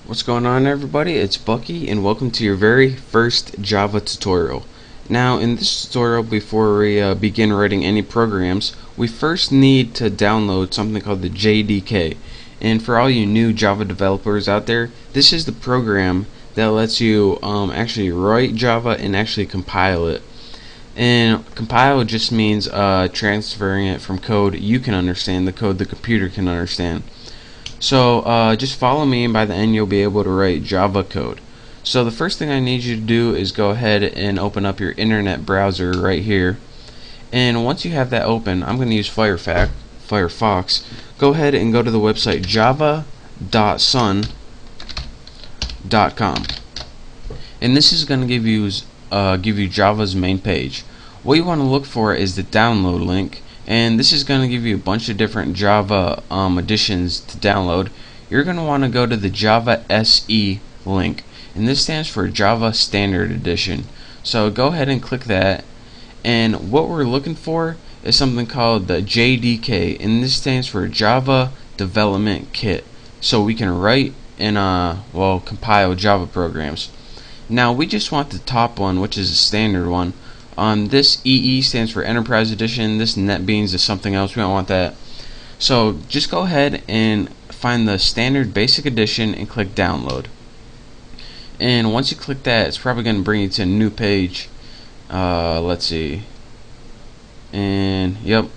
What's going on, everybody? It's Bucky and welcome to your very first Java tutorial. Now in this tutorial, before we begin writing any programs, we first need to download something called the JDK. And for all you new Java developers out there, this is the program that lets you actually write Java and actually compile it. And compile just means transferring it from code you can understand, the code the computer can understand. So just follow me, and by the end you'll be able to write Java code. So the first thing I need you to do is go ahead and open up your internet browser right here. And once you have that open, I'm going to use Firefox. Go ahead and go to the website java.sun.com. And this is going to give you Java's main page. What you want to look for is the download link, and this is going to give you a bunch of different Java editions to download. You're going to want to go to the Java SE link, and this stands for Java Standard Edition. So go ahead and click that, and what we're looking for is something called the JDK, and this stands for Java Development Kit, so we can write and compile Java programs. Now we just want the top one, which is a standard one. This EE stands for Enterprise Edition. This NetBeans is something else. We don't want that. So just go ahead and find the standard basic edition and click download. And once you click that, it's probably going to bring you to a new page. Let's see. And yep.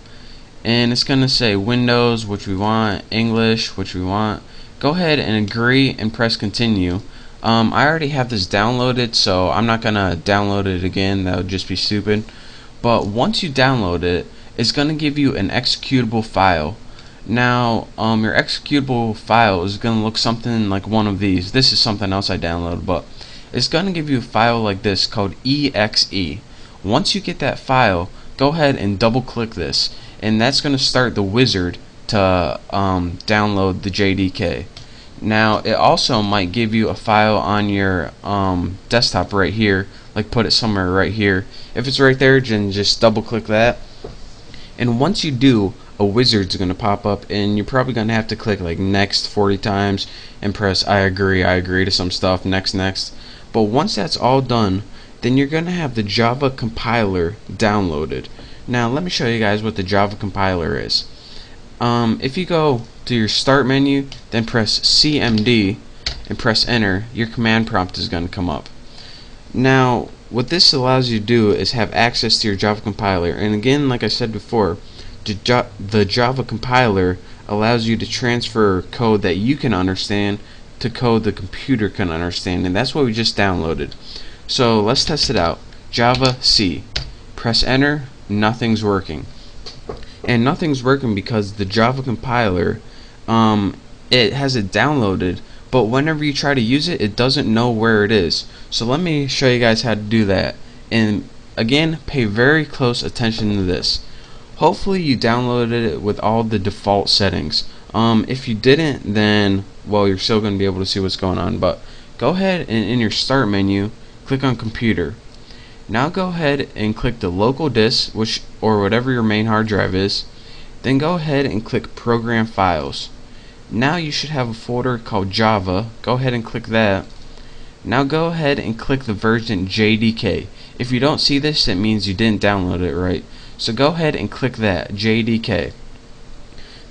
And it's going to say Windows, which we want, English, which we want. Go ahead and agree and press continue. I already have this downloaded, so I'm not gonna download it again. That would just be stupid. But once you download it, it's gonna give you an executable file. Now, your executable file is gonna look something like one of these. This is something else I downloaded, but it's gonna give you a file like this called exe. Once you get that file, go ahead and double-click this, and that's gonna start the wizard to download the JDK. Now it also might give you a file on your desktop right here, like put it somewhere right here. If it's right there, then just double click that, and once you do, a wizard's gonna pop up, and you're probably gonna have to click like next 40 times and press I agree to some stuff, next. But once that's all done, then you're gonna have the Java compiler downloaded. Now let me show you guys what the Java compiler is. If you go to your start menu, then press CMD and press enter, your command prompt is going to come up. Now what this allows you to do is have access to your Java compiler, and again, like I said before, the Java compiler allows you to transfer code that you can understand to code the computer can understand, and that's what we just downloaded. So let's test it out. Java C, press enter, nothing's working. And nothing's working because the Java compiler, it has it downloaded, but whenever you try to use it, it doesn't know where it is. So let me show you guys how to do that. And again, pay very close attention to this. Hopefully you downloaded it with all the default settings. If you didn't, then well, you're still going to be able to see what's going on. But go ahead and in your start menu, click on computer. Now go ahead and click the local disk, or whatever your main hard drive is. Then go ahead and click program files. Now you should have a folder called Java. Go ahead and click that. Now go ahead and click the version JDK. If you don't see this, it means you didn't download it right. So go ahead and click that, JDK.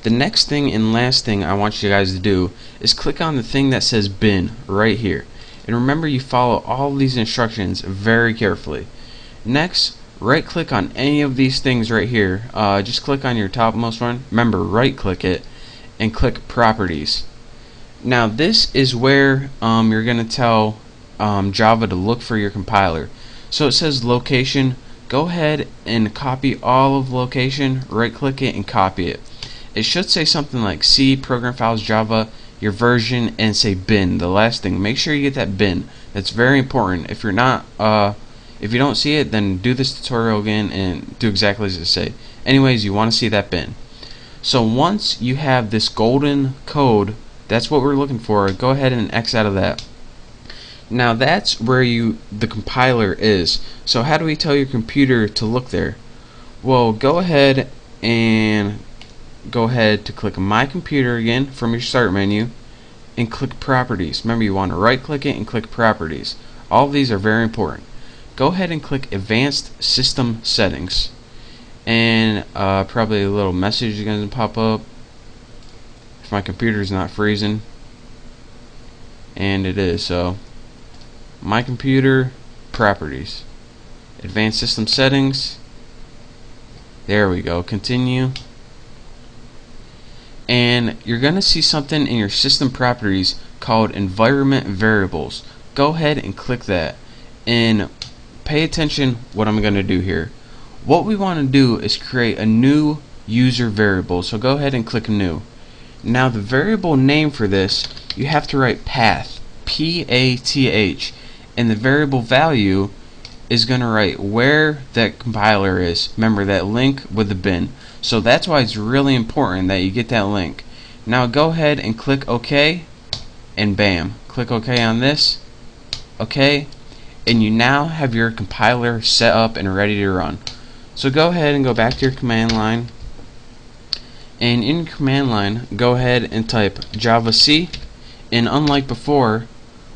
The next thing and last thing I want you guys to do is click on the thing that says bin right here. And remember, you follow all these instructions very carefully. Next, right click on any of these things right here. Just click on your topmost one. Remember, right click it and click properties. Now this is where you're going to tell Java to look for your compiler. So it says location. Go ahead and copy all of location, right click it and copy it. It should say something like C, program files, Java, your version, and say bin, the last thing. Make sure you get that bin. That's very important. If you're not, if you don't see it, then do this tutorial again and do exactly as it say. Anyways, you want to see that bin. So once you have this golden code, that's what we're looking for. Go ahead and X out of that. Now that's where the compiler is. So how do we tell your computer to look there? Well, go ahead to click My Computer again from your start menu, and click properties. Remember, you want to right click it and click properties. All of these are very important. Go ahead and click advanced system settings, and probably a little message is going to pop up if my computer is not freezing, and it is. So my computer, properties, advanced system settings, there we go, continue, and you're gonna see something in your system properties called environment variables. Go ahead and click that, and pay attention what I'm gonna do here. What we want to do is create a new user variable, so go ahead and click new. Now the variable name for this, you have to write path, P-A-T-H, and the variable value is going to write where that compiler is. Remember that link with the bin. So that's why it's really important that you get that link. Now go ahead and click OK, and bam, click OK on this, OK, and you now have your compiler set up and ready to run. So go ahead and go back to your command line, and in your command line go ahead and type javac, and unlike before,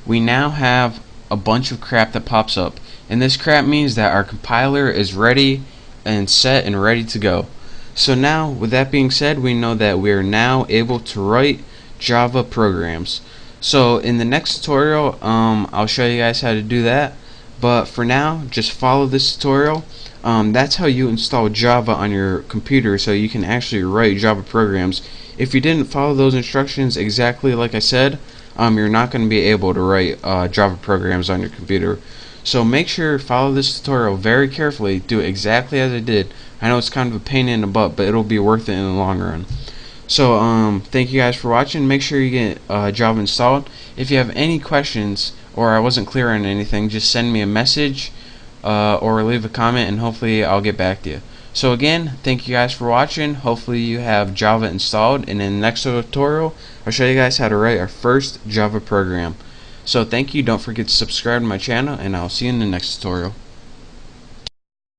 we now have a bunch of crap that pops up, and this crap means that our compiler is ready and set and ready to go. So now, with that being said, we know that we are now able to write Java programs. So in the next tutorial, I'll show you guys how to do that, but for now, just follow this tutorial. That's how you install Java on your computer, so you can actually write Java programs. If you didn't follow those instructions exactly like I said, you're not going to be able to write Java programs on your computer. So make sure to follow this tutorial very carefully, do it exactly as I did. I know it's kind of a pain in the butt, but it'll be worth it in the long run. So thank you guys for watching. Make sure you get Java installed. If you have any questions or I wasn't clear on anything, just send me a message or leave a comment, and hopefully I'll get back to you. So again, thank you guys for watching. Hopefully you have Java installed, and in the next tutorial I'll show you guys how to write our first Java program. So thank you, don't forget to subscribe to my channel, and I'll see you in the next tutorial.